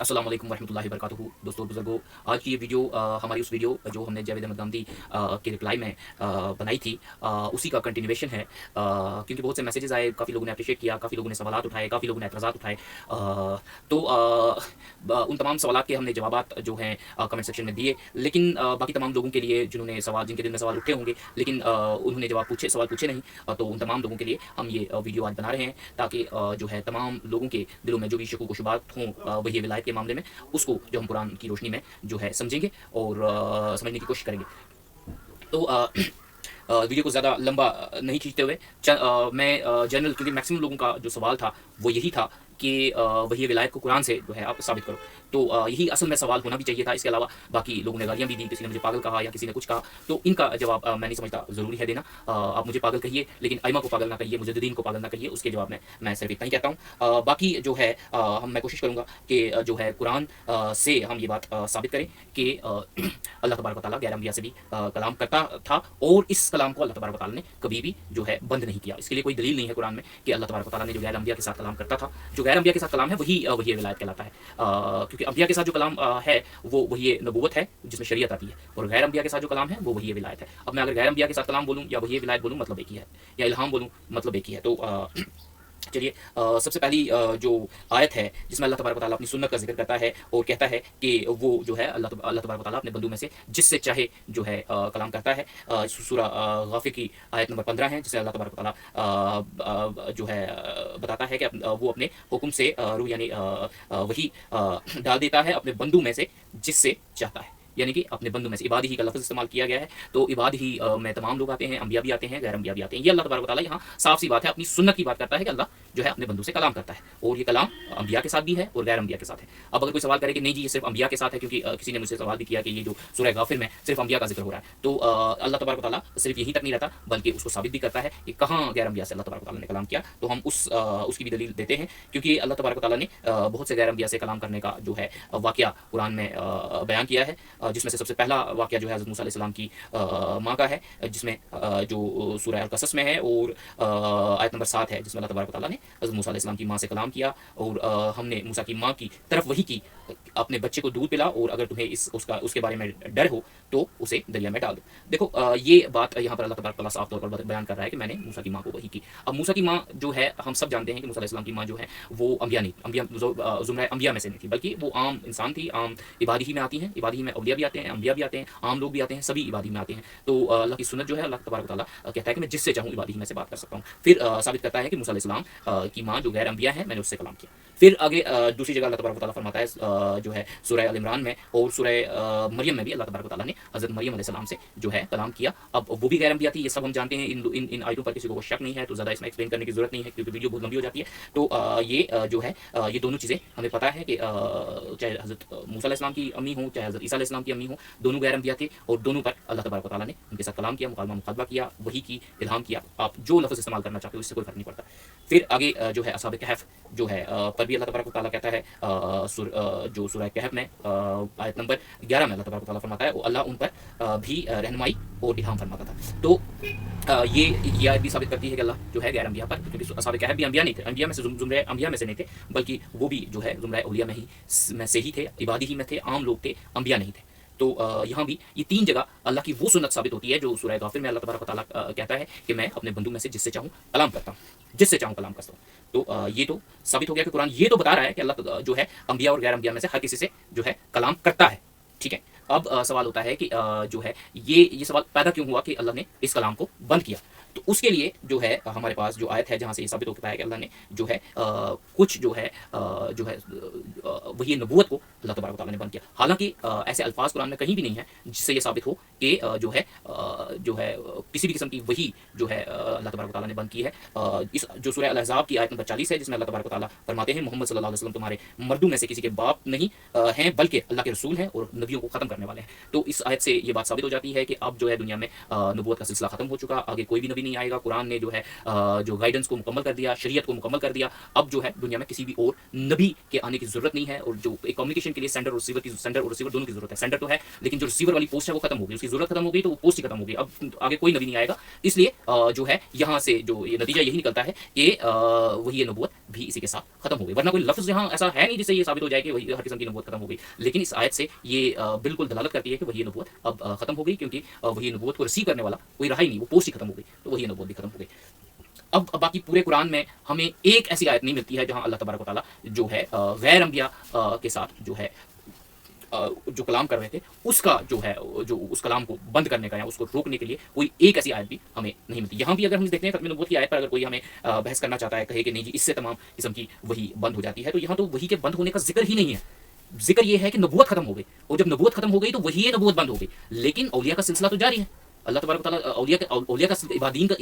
अस्सलाम वालेकुम वरहमतुल्लाहि वबरकातुहू। दोस्तों बुजुर्गों, आज की ये वीडियो हमारी उस वीडियो जो हमने जावेद अहमद गांधी के रिप्लाई में बनाई थी, उसी का कंटिन्यूएशन है। क्योंकि बहुत से मैसेजेस आए, काफ़ी लोगों ने अप्रिशिएट किया, काफ़ी लोगों ने सवालात उठाए, काफ़ी लोगों ने एतराज़ात उठाए। तो उन तमाम सवालात के हमने जवाबात जो हैं कमेंट सेक्शन में दिए। लेकिन बाकी तमाम लोगों के लिए जिनके दिल में सवाल उठे होंगे लेकिन उन्होंने सवाल पूछे नहीं, तो उन तमाम लोगों के लिए हम ये वीडियो आज बना रहे हैं, ताकि जो है तमाम लोगों के दिलों में जो भी शकूक व शुबहात हों वही विलायत के मामले में, उसको जो हम कुरान की रोशनी में जो है समझेंगे और समझने की कोशिश करेंगे। तो वीडियो को ज़्यादा लंबा नहीं खींचते हुए मैं जनरल, क्योंकि मैक्सिमम लोगों का जो सवाल था वो यही था कि वही विलायत को कुरान से जो है आप साबित करो। तो यही असल में सवाल होना भी चाहिए था। इसके अलावा बाकी लोगों ने गालियाँ भी दी, किसी ने मुझे पागल कहा या किसी ने कुछ कहा, तो इनका जवाब मैं नहीं समझता ज़रूरी है देना। आप मुझे पागल कहिए, लेकिन अइमा को पागल ना कहिए, मुजद्दिदीन को पागल ना कहिए। उसके जवाब में मैं सिर्फ इतना ही कहता हूँ। बाकी जो है मैं कोशिश करूँगा कि जो है कुरान से हम ये बात साबित करें कि अल्लाह तबारक व तआला गैर अंबिया से भी कलाम करता था, और इस कलाम को अल्लाह तबारक व तआला ने कभी भी जो है बंद नहीं किया। इसके लिए कोई दलील नहीं है कुरान में कि अल्लाह तबारक व तआला ने जो गैर अंबिया के साथ कलाम करता था। जो गैर अंबिया के साथ कलाम है वही वही विलायत कहलाता है, क्योंकि अंबिया के साथ जो कलाम है वो वही नबूवत है जिसमें शरीयत आती है, और गैर अंबिया के साथ जो कलाम है वो वही विलायत है। अब मैं अगर गैर अंबिया के साथ कलाम बोलूँ या वही विलायत बोलूँ, मतलब एक ही है, या इल्हाम बोलूँ, मतलब एक ही है। तो चलिए, सबसे पहली जो आयत है जिसमें अल्लाह तबारक व तआला अपनी सुन्नत का जिक्र करता है और कहता है कि वो जो है अल्लाह तबारक व तआला अपने बंदों में से जिससे चाहे जो है कलाम करता है। सूरा गाफिर की आयत नंबर 15 है, जिसमें अल्लाह तबारक व तआला जो है बताता है कि वो अपने हुक्म से रूह यानी वही डाल देता है अपने बंदों में से जिससे चाहता है। यानी कि अपने बंदों में से इबादी ही का लफ्ज़ इस्तेमाल किया गया है। तो इबादी ही में तमाम लोग आते हैं, अंबिया भी आते हैं, गैर अंबिया भी आते हैं। ये अल्लाह तबारक व तआला यहाँ साफ सी बात है अपनी सुन्नत की बात करता है कि अल्लाह जो है अपने बंदों से कलाम करता है, और ये कलाम अंबिया के साथ भी है और गैर अंबिया के साथ है। अब अगर कोई सवाल करे कि नहीं जी ये सिर्फ अंबिया के साथ है, क्योंकि किसी ने मुझसे सवाल भी किया कि ये जो सूरह गाफिर में सिर्फ अंबिया का जिक्र हो रहा है, तो अल्लाह तबारक व तआला सिर्फ यहीं तक नहीं रहता बल्कि उसको साबित भी करता है कि कहाँ गैर अंबिया से अल्लाह तबारक व तआला ने कलाम किया। तो हम उसकी भी दलील देते हैं, क्योंकि अल्लाह तबारक व तआला ने बहुत से गैर अंबिया से कलाम करने का जो है वाक़या कुरान में बयान किया है, जिसमें से सबसे पहला वाक़या जो है हज़रत मूसा अलैहिस्सलाम की माँ का है, जिसमें जो सूरह अल-कसस में है, और आयत नंबर 7 है, जिसमें अल्लाह तबारक व तआला ने हज़रत मूसा अलैहिस्सलाम की माँ से कलाम किया, और हमने मूसा की माँ की तरफ वही की, अपने बच्चे को दूध पिला, और अगर तुम्हें उसके बारे में डर हो तो उसे दरिया में डाल दो। देखो, ये बात यहाँ पर अल्लाह तबारक व तआला साफ तौर पर बयान कर रहा है कि मैंने मूसा की माँ को वही की। अब मूसा की माँ जो है, हम सब जानते हैं कि मूसा अलैहिस्सलाम की माँ जो है वो अंबिया नहीं, ज़ुमरा अंबिया में से नहीं थी, बल्कि वो आम इंसान थी, आम इबादी ही में आती हैं। इबादी ही में औलिया भी आते हैं, अंबिया भी आते हैं, आम लोग भी आते हैं, सभी इबादी में आते हैं। तो अल्लाह की सुन्नत जो है, अल्लाह तबारक व तआला कहता है कि मैं जिससे चाहूँ इबादी में से बात कर सकता हूँ। फिर साबित करता है कि मूसा अलैहिस्सलाम की माँ जो गैर अंबिया है, मैंने उससे कलाम किया। फिर आगे दूसरी जगह अल्लाह तबारक व तआला फरमाता है जो है सूरह अल इमरान में, और सूरह मरियम में भी अल्लाह तबारक व तआला ने हज़रत मरियम अलैहिस्सलाम से जो है कलाम किया। अब वो भी गैर अंबिया थी, ये सब हम जानते हैं। इन आयतों पर किसी को शक नहीं है, तो ज़्यादा इसमें एक्सप्लेन करने की ज़रूरत नहीं है, क्योंकि वीडियो बहुत लंबी हो जाती है। तो ये जो है ये दोनों चीज़ें हमें पता है कि चाहे हज़रत मूसा अलैहिस्सलाम की अम्मी हो, चाहे हज़रत ईसा अलैहिस्सलाम की अम्मी हो, दोनों गैर अंबिया थे, और दोनों पर अल्लाह तबारक व तआला ने उनके साथ कलाम किया, मुकालमा किया, वही की, इल्हाम किया। आप जो लफ्ज़ इस्तेमाल करना चाहते हो, इससे कोई फर्क नहीं पड़ता। फिर आगे जो है असहाब कहफ जो है पर भी अल्लाह तबारक व तआला कहता है, जो सूरह कहफ में आयत नंबर 11 में अल्लाह तबारक व तआला फरमाता है अल्लाह उन पर भी रहनुमाई और इल्हाम फरमाता था। तो ये आयत भी साबित करती है कि अल्लाह जो है गैर अंबिया पर, क्योंकि असहाब कहफ भी अंबिया नहीं थे, अंबिया में से ज़ुमरे अंबिया में से नहीं थे, बल्कि वो भी जो है ज़ुमरे औलिया में से ही थे, इबादी ही में थे, आम लोग थे, अंबिया नहीं थे। तो यहाँ भी ये तीन जगह अल्लाह की वो सुन्नत साबित होती है जो सूरह गाफिर में अल्लाह तबारक व तआला कहता है कि मैं अपने बंदों में से जिससे चाहूँ कलाम करता हूँ, जिससे चाहूँ कलाम करता हूँ। तो ये तो साबित हो गया कि कुरान ये तो बता रहा है कि अल्लाह जो है अंबिया और गैर अंबिया में से हर किसी से जो है कलाम करता है। ठीक है, अब सवाल होता है कि जो है ये सवाल पैदा क्यों हुआ कि अल्लाह ने इस कलाम को बंद किया। तो उसके लिए जो है हमारे पास जो आयत है जहाँ से ये साबित होता है कि अल्लाह ने जो है कुछ जो है वही नबूवत को अल्लाह तबारक व तआला ने बंद किया। हालांकि ऐसे अल्फाज कुरान में कहीं भी नहीं है जिससे ये साबित हो कि जो है किसी भी किस्म की वही जो है अल्लाह तबारक व तआला ने बंद की है। इस जो सूरह अल अहज़ाब की आयत नंबर 40 है, जिसमें अल्लाह तबारक व तआला फरमाते हैं मोहम्मद सल्लल्लाहु अलैहि वसल्लम तुम्हारे मर्दों में से किसी के बाप नहीं हैं, बल्कि अल्लाह के रसूल हैं और नबियों को ख़त्म करने वाले हैं। तो इस आयत से ये बात साबित हो जाती है कि अब जो है दुनिया में नबूवत का सिलसिला ख़त्म हो चुका, आगे कोई भी नबी नबी नहीं आएगा, कुरान ने जो है जो गाइडेंस को मुकम्मल कर दिया, शरीयत को मुकम्मल कर दिया, अब जो है दुनिया में किसी भी और नबी के आने की जरूरत नहीं है। और जो एक कम्युनिकेशन के लिए सेंडर और रिसीवर दोनों की जरूरत है। सेंडर तो है लेकिन जो रिसीवर वाली पोस्ट है वो खत्म हो गई, उसकी जरूरत खत्म हो गई, तो वो पोस्ट ही खत्म हो गई, अब आगे कोई नबी नहीं आएगा। इसलिए जो है यहाँ से जो ये नतीजा यही निकलता है कि वही नबूवत भी इसी के साथ खत्म हो गई। वरना कोई लफ्ज़ यहाँ ऐसा है नहीं जिससे ये साबित हो जाए कि वही हर किस्म की नबूवत खत्म हो गई। लेकिन इस आयत से ये बिल्कुल दलालत करती है कि वही नबूवत अब खत्म हो गई, क्योंकि वही नबूवत को रिसीव करने वाला कोई रहा ही नहीं, वो पोस्ट ही खत्म हो गई, तो वही नबूवत भी खत्म हो गई। अब बाकी पूरे कुरान में हमें एक ऐसी आयत नहीं मिलती है जहां अल्लाह तबारक व तआला जो है गैर अंबिया के साथ जो है जो कलाम कर रहे थे उसका जो है जो उस कलाम को बंद करने का या उसको रोकने के लिए कोई एक ऐसी आयत भी हमें नहीं मिलती। यहाँ भी अगर हम देखते हैं खत्म नबूवत की आयत पर अगर कोई हमें बहस करना चाहता है, कहे कि नहीं जी इससे तमाम किस्म की वही बंद हो जाती है, तो यहाँ तो वही के बंद होने का जिक्र ही नहीं है। जिक्र ये है कि नबूवत खत्म हो गई, और जब नबूवत खत्म हो गई तो वही नबूवत बंद हो गई, लेकिन औलिया का सिलसिला तो जारी है। अल्लाह तबारक व तआला औलिया का इबादीन का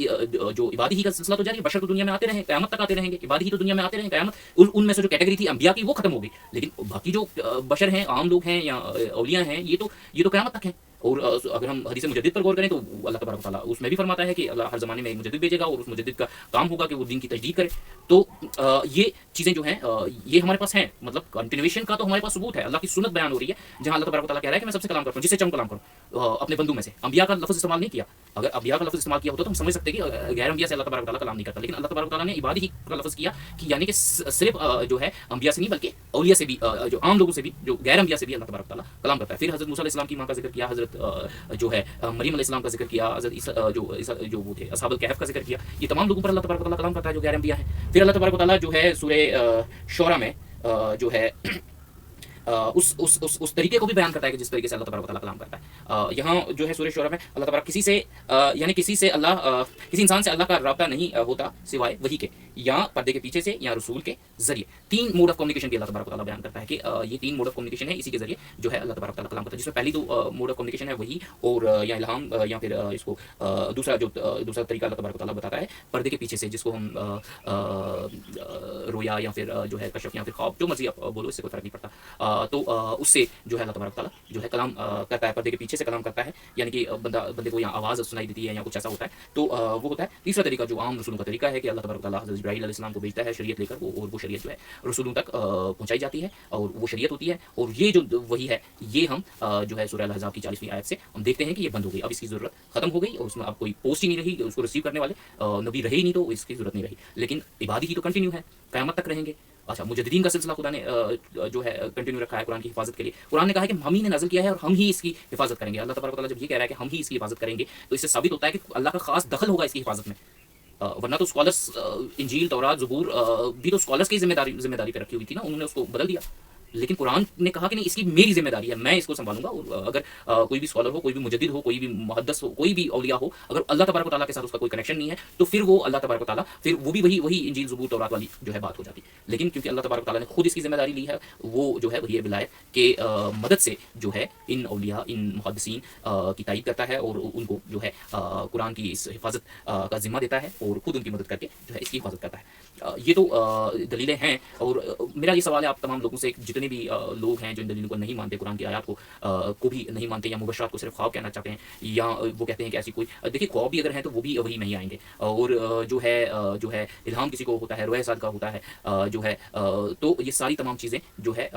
जो इबादी ही का सिलसिला तो जारी है। बशर तो दुनिया में आते रहे, क़यामत तक आते रहेंगे, इबादी ही तो दुनिया में आते रहे क़यामत। उनमें से जो कैटेगरी थी अंबिया की वो खत्म हो गई, लेकिन बाकी जो बशर हैं, आम लोग हैं या औलिया हैं, ये तो क़यामत तक हैं। और अगर हम हदीस मुजद्दिद पर गौर करें तो अल्लाह तबारक व तआला उसमें भी फरमाता है कि अल्लाह हर ज़माने में एक मुजद्दिद भेजेगा और उस मुजद्दिद का काम होगा कि वो दीन की तजदीद करे। तो ये चीज़ें जो हैं ये हमारे पास हैं, मतलब कंटिन्यूएशन का तो हमारे पास सबूत है। अल्लाह की सुन्नत बयान हो रही है जहाँ अल्लाह तबारक व तआला कह रहा है कि मैं सबसे कलाम करता हूँ जिससे चाहूँ कलाम करूँ, अपने बंदू में से। अंबिया का लफ्ज़ इस्तेमाल नहीं किया, अगर अंबिया का लफ्ज़ इस्तेमाल किया होता तो हम समझ सकते कि गैर अंबिया से अल्लाह तबारक व तआला कलाम नहीं करता, लेकिन अल्लाह तबारक व तआला ने इबादी ही का लफ्ज़ किया कि यानी कि सिर्फ जो है अंबिया से नहीं बल्कि औलिया से भी, जो आम लोगों से भी, जो गैर अंबिया से भी अल्लाह तबारक व तआला कलाम करता है। फिर हज़रत मूसा अलैहिस्सलाम की माँ का जिक्र किया, हज़रत जो है मरियम अलैहिस्सलाम का जिक्र किया, हज़रत जो वो थे असहाबुल कहफ का जिक्र किया। ये तमाम लोगों पर अल्लाह तबारक व तआला कलाम करता है जो गैर अंबिया है। फिर अल्लाह तबारक व तआला जो है सूरह शूरा में जो है उस तरीके को भी बयान करता है कि जिस तरीके से अल्लाह तबारक व तआला कलाम करता है। यहाँ जो है सूरह शूरा में अल्लाह तबारक किसी से यानी किसी इंसान से अल्लाह का राब्ता नहीं होता सिवाय वही के, या पर्दे के पीछे से, या रसूल के जरिए। 3 मोड ऑफ कम्युनिकेशन की अल्लाह तबारक व तआला बयान करता है कि ये 3 मोड ऑफ कम्युनिकेशन है, इसी के जरिए जो है अल्लाह तबारक व तआला कलाम करता है। जिसमें पहली 2 मोड ऑफ कम्युनिकेशन है वही, और या इल्हाम, या फिर इसको दूसरा तरीका अल्लाह तबारक व तआला बताता है पर्दे के पीछे से, जिसको हम रोया या फिर जो है कशफ या फिर ख्वाब, जो मर्जी आप बोलो, इससे कोई फर्क नहीं पड़ता। तो उससे जो है अल्लाह तबारक व तआला जो है कलाम करता है, पर्दे के पीछे से कलाम करता है, यानी कि बंदे को यहाँ आवाज़ सुनाई देती है या कुछ ऐसा होता है, तो वो होता है। तीसरा तरीका जो आम रसूलों का तरीका है कि अल्लाह तबारक व तआला हज़रत जिब्राईल अलैहिस्सलाम को भेजता है शरीयत लेकर, और वो शरीयत जो है रसूलों तक पहुँचाई जाती है, और वो शरीयत होती है। और ये जो वही है, ये हम जो है सूरह अल-अहज़ाब की 40वीं आयत से हम देखते हैं कि ये बंद हो गई, अब इसकी ज़रूरत खत्म हो गई, और उसमें अब कोई पोस्ट ही नहीं रही, उसको रिसीव करने वाले नबी रहे ही नहीं, तो इसकी ज़रूरत नहीं रही। लेकिन इबादी ही तो कंटिन्यू है, क़यामत तक रहेंगे। अच्छा, मुजद्दिदीन का सिलसिला खुदा ने जो है कंटिन्यू रखा है कुरान की हिफाजत के लिए। कुरान ने कहा है कि हम ही ने नाज़िल किया है और हम ही इसकी हिफाजत करेंगे। अल्लाह तबारक व तआला जब ये कह रहा है कि हम ही इसकी हिफाजत करेंगे, तो इससे साबित होता है कि अल्लाह का खास दखल होगा इसकी हिफाजत में। वरना तो स्कॉलर्स इंजील, तौरात, ज़बूर भी तो स्कॉलर्स की जिम्मेदारी पे रखी हुई थी ना, उन्होंने उसको बदल दिया। लेकिन कुरान ने कहा कि नहीं, इसकी मेरी जिम्मेदारी है, मैं इसको संभालूंगा। और अगर कोई भी स्कॉलर हो, कोई भी मुजद्दिद हो, कोई भी मुहद्दिस हो, कोई भी औलिया हो, अगर अल्लाह तबारक व तआला के साथ उसका कोई कनेक्शन नहीं है, तो फिर वो अल्लाह तबारक व तआला, फिर वो भी वही इंजील, ज़बूर, तौरात वाली जो है बात हो जाती। लेकिन क्योंकि अल्लाह तबारक व तआला ने खुद इसकी जिम्मेदारी ली है, वो जो है वही विलायत के मदद से जो है इन औलिया, इन मुहद्दिसीन की तारीफ करता है, और उनको जो है कुरान की इस हिफाजत का जिम्मा देता है, और खुद उनकी मदद करके जो है इसकी हिफाजत करता है। ये तो दलीलें हैं। और मेरा ये सवाल है आप तमाम लोगों से, जितने भी लोग हैं जो इन दलीलों को नहीं मानते, कुरान की आयत को भी नहीं मानते, या मुबशरात को सिर्फ ख्वाब कहना चाहते हैं, या वो कहते हैं कि ऐसी कोई, देखिए ख्वाब भी अगर हैं तो वो भी वही में ही आएंगे। और जो है इल्हाम किसी को होता है, रोया साद का होता है जो है, तो ये सारी तमाम चीज़ें जो है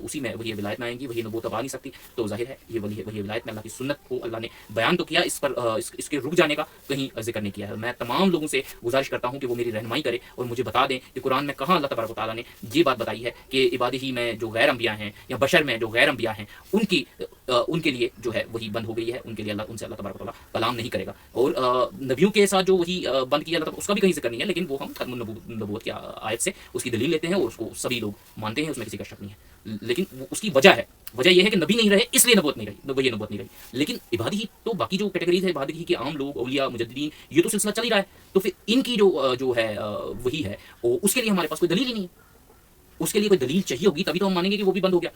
उसी में वही विलायत में आएंगी, वही नबूवत अब आ नहीं सकती। तो जाहिर है ये वही विलायत में अल्लाह की सुन्नत को अल्लाह ने बयान तो किया, इस पर इसके रुक जाने का कहीं जिक्र नहीं किया है। मैं तमाम लोगों से गुजारिश करता हूँ कि वो मेरी रहनुमाई करे और मुझे बता दें कि कुरान में कहाँ अल्लाह तबारक व तआला ने ये बात बताई है कि इबादी ही में जो गैर अंबिया हैं, या बशर में जो गैर अंबिया हैं, उनके लिए जो है वही बंद हो गई है, उनके लिए उनसे अल्लाह तबारक व तआला कलाम नहीं करेगा। और नबियों के साथ जो वही बंद किया अल्लाह, उसका भी कहीं जिक्र नहीं है, लेकिन वो हम खत्म नबूवत की आयत से उसकी दलील लेते हैं, और उसको सभी लोग मानते हैं, उसमें किसी का शक नहीं है। लेकिन उसकी वजह यह है कि नबी नहीं रहे, इसलिए नबूवत नहीं रही, वही नबूवत नहीं रही। लेकिन इबादी ही तो बाकी जो कैटेगरीज है, इबादी ही के आम लोग, औलिया, मुजद्दिदीन, ये तो सिलसिला चल ही रहा है। तो फिर इनकी जो है वही है, उसके लिए हमारे पास कोई दलील ही नहीं है। उसके लिए कोई दलील चाहिए होगी तभी तो हम मानेंगे कि वो भी बंद हो गया।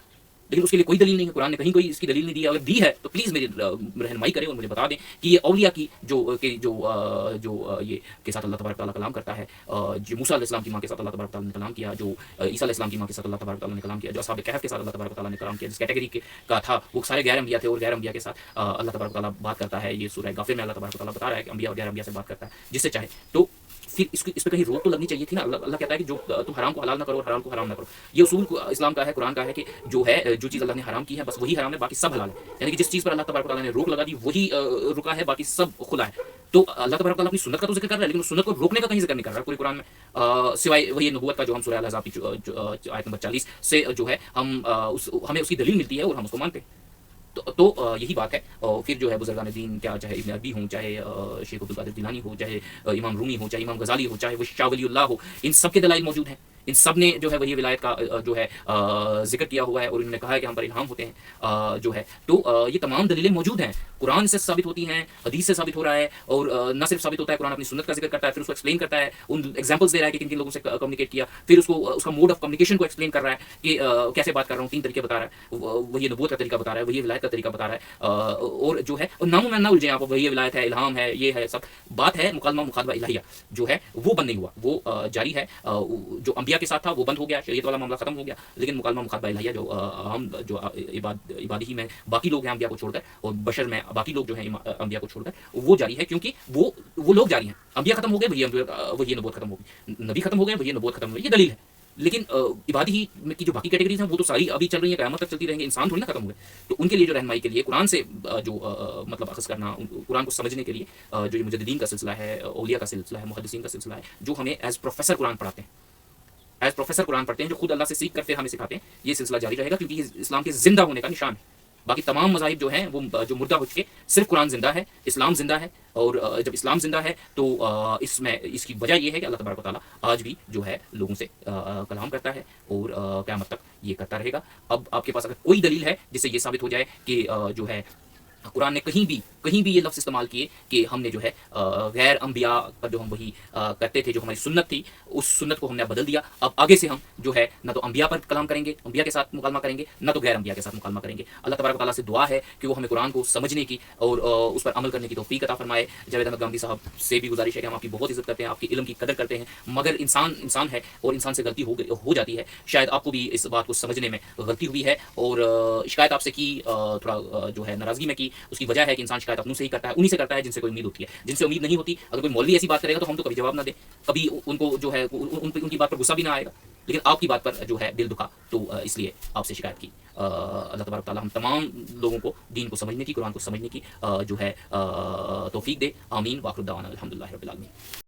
لیکن اس کے لیے کوئی دلیل نہیں ہے، قرآن نے کہیں کوئی اس کی دلیل نہیں دی ہے. اگر دی ہے تو پلیز میری رہنمائی کریں اور مجھے بتا دیں کہ یہ اولیاء کی جو یہ کے ساتھ اللہ تبارک تعالیٰ کلام کرتا ہے، جو موسیٰ علیہ السلام کی ماں کے ساتھ اللہ تبارک تعالیٰ نے کلام کیا، جو عیسیٰ علیہ السلام کی ماں کے ساتھ اللہ تبارک تعالیٰ نے کلام کیا، جو اصحاب کہف کے ساتھ اللہ تبارک تعالیٰ نے کلام کیا، جس کیٹیگری کا تھا وہ سارے غیر انبیاء تھے، اور غیر انبیاء کے ساتھ اللہ تبارک تعالیٰ بات کرتا ہے. یہ سورہ غافر میں اللہ تبارک تعالیٰ بتا رہا ہے کہ انبیاء اور غیر انبیاء سے بات کرتا ہے جس سے چاہے. تو پھر اس پہ کہیں روک تو لگنی چاہیے تھی نا. اللہ کہتا ہے کہ جو تم حرام کو حلال نہ کرو اور حلال کو حرام نہ کرو. یہ اصول اسلام کا ہے، قرآن کا ہے کہ جو چیز اللہ نے حرام کی ہے بس وہی حرام ہے، باقی سب حلال ہے. یعنی کہ جس چیز پر اللہ تبارک تعالیٰ نے روک لگا دی وہی رکا ہے، باقی سب کھلا ہے. تو اللہ تبارک تعالیٰ اپنی سنت کا تو ذکر کر رہا ہے، لیکن اس سنت کو روکنے کا کہیں ذکر نہیں کر رہا ہے پورے قرآن میں، سوائے وہی نبوت کا جو ہم سورہ الاحزاب کی آیت نمبر 40 سے جو ہے ہمیں اس کی دلیل ملتی ہے اور ہم اس کو مانتے ہیں. تو یہی بات ہے. اور پھر جو ہے بزرگان دین، کیا چاہے ابن عربی ہوں، چاہے شیخ عبدالقادر جیلانی ہو، چاہے امام رومی ہو، چاہے امام غزالی ہو، چاہے وہ شاہ ولی اللہ ہو، ان سب کے دلائل موجود ہیں. ان سب نے جو ہے وہی ولایت کا جو ہے ذکر کیا ہوا ہے، اور انہوں نے کہا ہے کہ ہم پر الہام ہوتے ہیں جو ہے. تو یہ تمام دلیلیں موجود ہیں، قرآن سے ثابت ہوتی ہیں، حدیث سے ثابت ہو رہا ہے. اور نہ صرف ثابت ہوتا ہے، قرآن اپنی سنت کا ذکر کرتا ہے، پھر اس کو ایکسپلین کرتا ہے، ان ایگزامپلس دے رہا ہے کہ کن کن لوگوں سے کمیونیکیٹ کیا، پھر اس کا موڈ آف کمیونیکیشن کو ایکسپلین کر رہا ہے کہ کیسے بات کر رہا ہوں. 3 طریقے بتا رہا ہے، وہی نبوت کا طریقہ بتا رہا ہے، وہی ولایت کا طریقہ بتا رہا ہے. اور جو ہے ناموں میں نہ الجھیں آپ، وہی ولایت ہے، الہام ہے، یہ ہے، سب بات ہے. مکالمہ مخاطبہ الہیہ جو ہے وہ بند نہیں ہوا، وہ جاری ہے. جو انبیاء کے ساتھ تھا وہ بند ہو گیا، شریعت والا معاملہ ختم ہو گیا. لیکن مکالمہ مخاطبہ الہیہ جو ہم جو عبادی میں باقی لوگ ہیں انبیاء کو چھوڑ کر، اور بشر میں باقی لوگ جو ہیں انبیاء کو چھوڑ کر، وہ جاری ہے. کیونکہ وہ لوگ جاری ہیں. انبیاء ختم ہو گئے، وہی نبوت ختم ہو گئی. نبی ختم ہو گئے، وہی نبوت ختم ہو گئی. یہ دلیل ہے. لیکن عبادی ہی کی جو باقی کیٹیگریز ہیں وہ تو ساری ابھی چل رہی ہیں، قیامت تک چلتی رہیں گی. انسان تھوڑی نہ ختم ہوئے. تو ان کے لیے جو رہنمائی کے لیے قرآن سے جو مطلب اخذ کرنا، قرآن کو سمجھنے کے لیے جو یہ مجددین کا سلسلہ ہے، اولیاء کا سلسلہ ہے، محدثین کا سلسلہ ہے، جو ہمیں ایز پروفیسر قرآن پڑھاتے ہیں، ایز پروفیسر قرآن پڑھتے ہیں، جو خود اللہ سے سیکھ کر پھر ہمیں سکھاتے ہیں. یہ سلسلہ جاری رہے گا کیونکہ یہ اسلام کے زندہ ہونے کا نشان ہے. باقی تمام مذاہب جو ہیں وہ جو مردہ ہو چکے، صرف قرآن زندہ ہے، اسلام زندہ ہے. اور جب اسلام زندہ ہے تو اس کی وجہ یہ ہے کہ اللہ تبارک و تعالیٰ آج بھی جو ہے لوگوں سے کلام کرتا ہے، اور قیامت تک یہ کرتا رہے گا. اب آپ کے پاس اگر کوئی دلیل ہے جس سے یہ ثابت ہو جائے کہ جو ہے قرآن نے کہیں بھی یہ لفظ استعمال کیے کہ ہم نے جو ہے غیر انبیاء پر جو ہم وہی کرتے تھے، جو ہماری سنت تھی، اس سنت کو ہم نے بدل دیا. اب آگے سے ہم جو ہے نہ تو انبیاء پر کلام کریں گے، انبیاء کے ساتھ مکالمہ کریں گے، نہ تو غیر انبیاء کے ساتھ مکالمہ کریں گے. اللہ تبارک و تعالیٰ سے دعا ہے کہ وہ ہمیں قرآن کو سمجھنے کی اور اس پر عمل کرنے کی توفیق عطا فرمائے. جاوید احمد گامدی صاحب سے بھی گزارش ہے کہ ہم آپ کی بہت عزت کرتے ہیں، آپ کے علم کی قدر کرتے ہیں، مگر انسان ہے اور انسان سے غلطی ہو جاتی ہے. شاید آپ کو بھی اس بات کو سمجھنے میں غلطی ہوئی ہے، اور شکایت آپ سے کی، تھوڑا جو ہے ناراضگی میں کی. اس کی وجہ ہے کہ انسان شکایت اپنوں سے ہی کرتا ہے، انہی سے کرتا ہے جن سے کوئی امید ہوتی ہے. جن سے امید نہیں ہوتی، اگر کوئی مولوی ایسی بات کرے گا تو ہم تو کبھی جواب نہ دیں، کبھی ان کو جو ہے ان کی بات پر غصہ بھی نہ آئے گا. لیکن آپ کی بات پر جو ہے دل دکھا، تو اس لیے آپ سے شکایت کی. اللہ تبارک تعالیٰ ہم تمام لوگوں کو دین کو سمجھنے کی، قرآن کو سمجھنے کی جو ہے توفیق دے. آمین. واخر دعوانا الحمدللہ رب العالمین.